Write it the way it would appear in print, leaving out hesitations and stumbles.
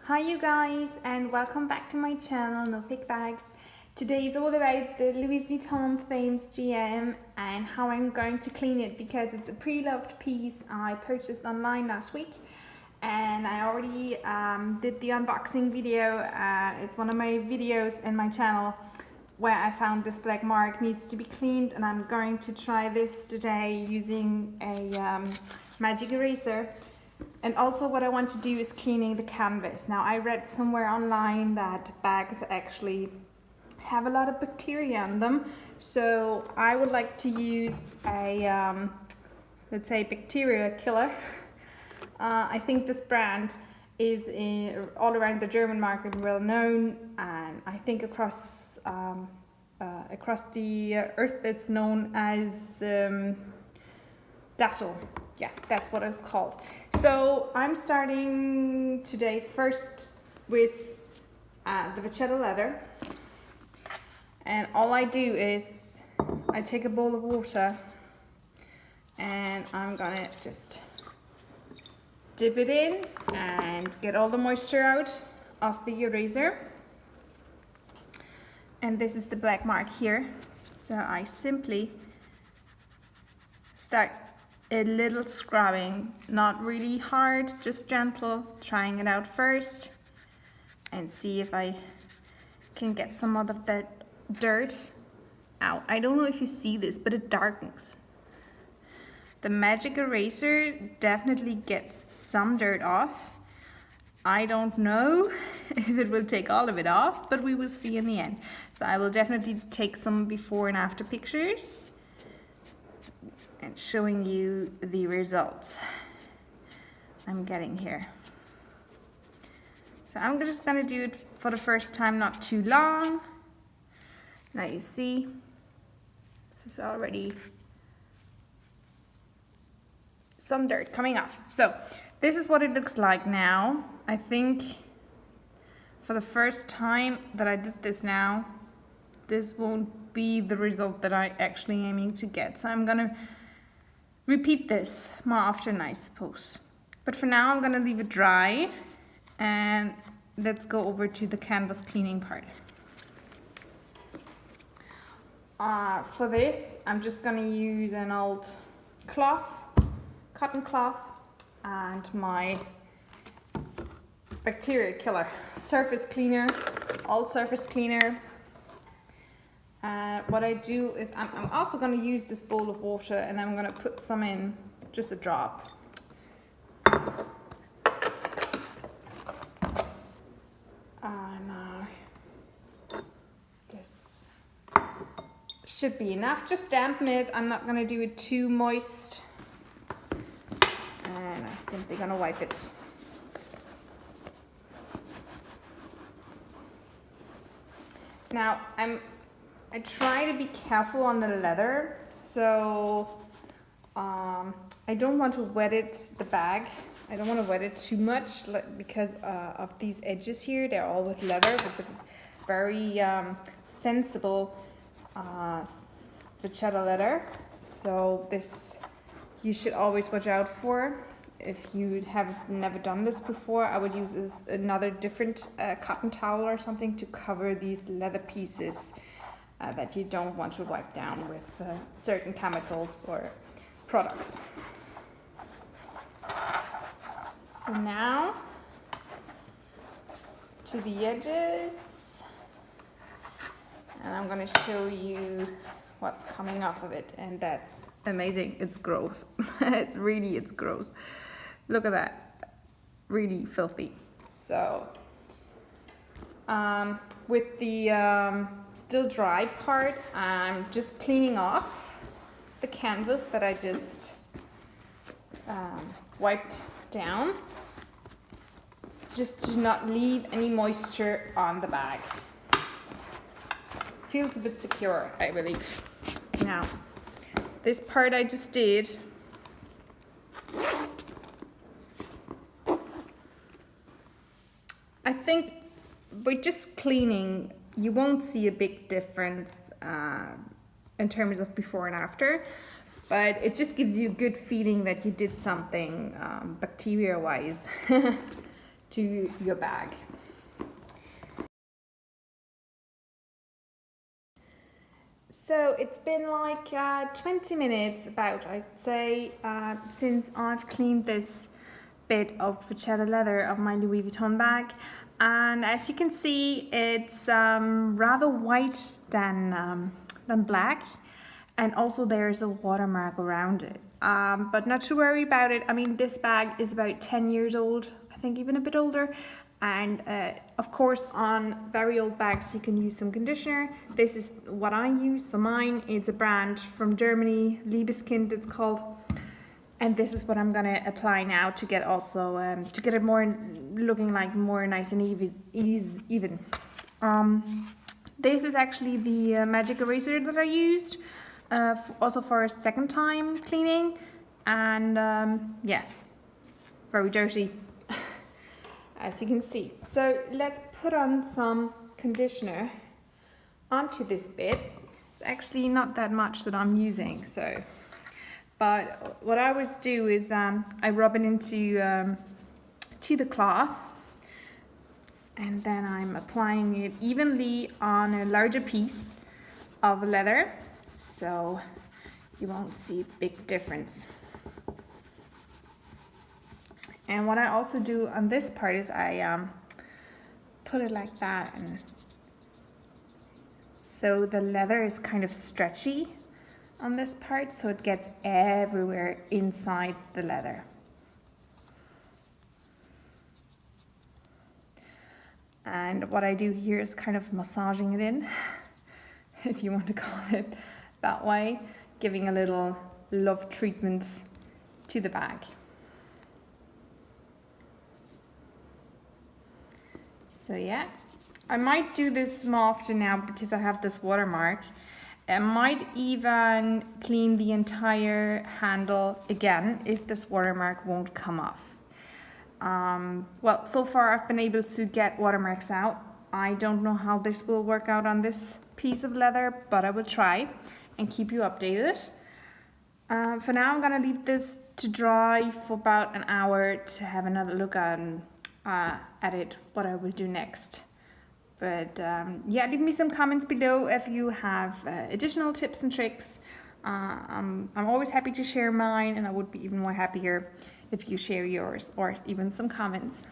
Hi you guys, and welcome back to my channel No Fake Bags. Today is all about the Louis Vuitton Thames GM and how I'm going to clean it because it's a pre-loved piece I purchased online last week, and I already did the unboxing video. It's one of my videos in my channel where I found this black mark needs to be cleaned, and I'm going to try this today using a magic eraser. And also what I want to do is cleaning the canvas. Now I read somewhere online that bags actually have a lot of bacteria on them, so I would like to use a let's say bacterial killer. I think this brand is all around the German market well known, and I think across the earth it's known as Dattel. Yeah, that's what it's called. So I'm starting today first with the Vachetta leather, and all I do is I take a bowl of water and I'm gonna just dip it in and get all the moisture out of the eraser. And this is the black mark here, so I simply start a little scrubbing, not really hard, just gentle, trying it out first and see if I can get some of that dirt out. I don't know if you see this, but it darkens. The magic eraser definitely gets some dirt off. I don't know if it will take all of it off, but we will see in the end. So I will definitely take some before and after pictures and showing you the results I'm getting here. So I'm just gonna do it for the first time, not too long. Now you see, this is already some dirt coming off. So this is what it looks like now. I think for the first time that I did this now, this won't be the result that I actually aiming to get. So I'm gonna repeat this more often, I suppose. But for now, I'm gonna leave it dry, and let's go over to the canvas cleaning part. For this, I'm just gonna use an old cloth, cotton cloth, and my bacteria killer, surface cleaner, all surface cleaner. What I do is I'm also going to use this bowl of water, and I'm going to put some in, just a drop. Now this should be enough. Just dampen it. I'm not going to do it too moist, and I'm simply going to wipe it. Now I try to be careful on the leather, so I don't want to wet it, the bag. I don't want to wet it too much because of these edges here. They're all with leather, but it's very sensible Vachetta leather. So this you should always watch out for. If you have never done this before, I would use another different cotton towel or something to cover these leather pieces that you don't want to wipe down with certain chemicals or products. So now to the edges, and I'm going to show you what's coming off of it, and that's amazing. It's gross. It's gross. Look at that, really filthy. So with the still dry part, I'm just cleaning off the canvas that I just wiped down, just to not leave any moisture on the bag. Feels a bit secure, I believe. Now, this part I just did, I think by just cleaning, you won't see a big difference in terms of before and after, but it just gives you a good feeling that you did something bacteria-wise to your bag. So it's been like 20 minutes about, I'd say, since I've cleaned this bit of Vachetta leather of my Louis Vuitton bag, and as you can see, it's rather white than black, and also there's a watermark around it, but not to worry about it. I mean, this bag is about 10 years old, I think even a bit older, and of course on very old bags you can use some conditioner. This is what I use for mine. It's a brand from Germany, Liebeskind it's called, and this is what I'm gonna apply now to get also to get it more looking like more nice and even. This is actually the magic eraser that I used also for a second time cleaning, and yeah, very dirty as you can see. So let's put on some conditioner onto this bit. It's actually not that much that I'm using, so, but what I always do is I rub it into to the cloth, and then I'm applying it evenly on a larger piece of leather, so you won't see a big difference. And what I also do on this part is I put it like that, and so the leather is kind of stretchy on this part, so it gets everywhere inside the leather. And what I do here is kind of massaging it in, if you want to call it that way, giving a little love treatment to the bag. So yeah, I might do this more often now because I have this watermark. I might even clean the entire handle again if this watermark won't come off. Well, so far I've been able to get watermarks out. I don't know how this will work out on this piece of leather, but I will try and keep you updated. For now, I'm gonna leave this to dry for about an hour to have another look at it, what I will do next. But yeah, leave me some comments below if you have additional tips and tricks. I'm always happy to share mine, and I would be even more happier if you share yours or even some comments.